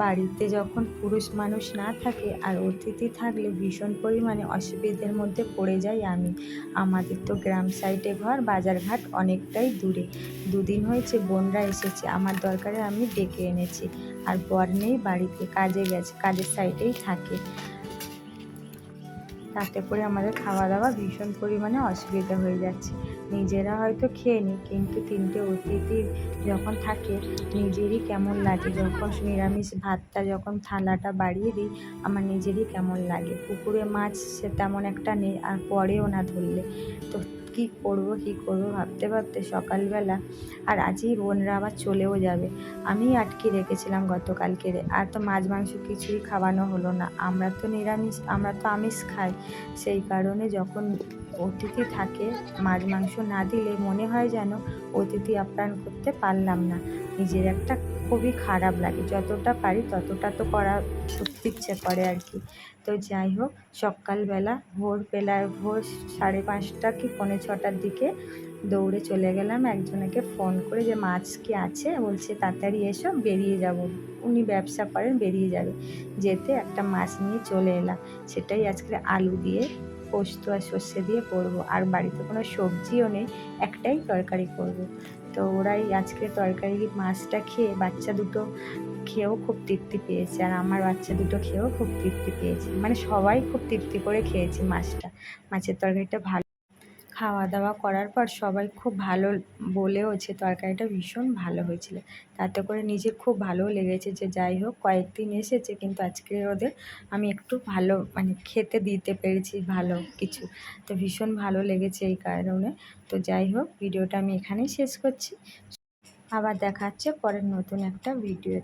বাড়িতে যখন পুরুষ মানুষ না থাকে আর অতিথি থাকলে ভীষণ পরিমাণে অসুবিধার মধ্যে পড়ে যাই আমি। আমাদের তো গ্রাম সাইডে ঘর, বাজারঘাট অনেকটাই দূরে। দুদিন হয়েছে বোনরা এসেছে, আমার দরকারে আমি ডেকে এনেছি। আর বর নেই বাড়িতে, কাজে গেছে, কাজের সাইডেই থাকে। তাতে করে আমাদের খাওয়া দাওয়া ভীষণ পরিমাণে অসুবিধা হয়ে যাচ্ছে। নিজেরা হয়তো খেয়ে নিই, কিন্তু 3টে অতিথি যখন থাকে নিজেরই কেমন লাগে। যখন নিরামিষ ভাতটা যখন থালাটা বাড়িয়ে দিই, আমার নিজেরই কেমন লাগে। পুকুরে মাছ সে তেমন একটা নেই, আর পড়েও না ধরলে। তো কী করবো ভাবতে ভাবতে সকালবেলা, আর আজই বোনরা আবার চলেও যাবে। আমি আটকে রেখেছিলাম গতকালকে, আর তো মাছ মাংস কিছুই খাওয়ানো হলো না। আমরা তো নিরামিষ, আমরা তো আমিষ খাই। সেই কারণে যখন অতিথি থাকে মাছ মাংস না দিলে মনে হয় যেন অতিথি আপ্যায়ন করতে পারলাম না। নিজের একটা খুবই খারাপ লাগে। যতটা পারি ততটা তো করতে ইচ্ছে করে আর কি। তো যাই হোক, সকালবেলা ভোর 5:30 কি 5:45টার দিকে দৌড়ে চলে গেলাম একজনকে ফোন করে, যে মাছ কি আছে, বলছে তাড়াতাড়ি এসো, বেরিয়ে যাব। উনি ব্যবসা করেন, বেরিয়ে যাবে। যেতে একটা মাছ নিয়ে চলে এলাম। সেটাই আজকে আলু দিয়ে পোস্ত আর সর্ষে দিয়ে করবো। আর বাড়িতে কোনো সবজিও নেই, একটাই তরকারি করব। তো ওরাই আজকে তরকারি মাছটা খেয়ে বাচ্চা দুটো খেয়েও খুব তৃপ্তি পেয়েছে, আর আমার বাচ্চা দুটো খেয়েও খুব তৃপ্তি পেয়েছে। মানে সবাই খুব তৃপ্তি করে খেয়েছি মাছটা। মাছের তরকারিটা ভালো। খাওয়া দাওয়া করার পর সবাই খুব ভালো বলেওছে, তরকারিটা ভীষণ ভালো হয়েছিল। তাতে করে নিজের খুব ভালো লেগেছে, যে যাই হোক কয়েকদিন এসেছে কিন্তু আজকে ওদের আমি একটু ভালো মানে খেতে দিতে পেরেছি ভালো কিছু। তো ভীষণ ভালো লেগেছে এই কারণে। তো যাই হোক, ভিডিওটা আমি এখানেই শেষ করছি। আবার দেখা হচ্ছে পরের নতুন একটা ভিডিও।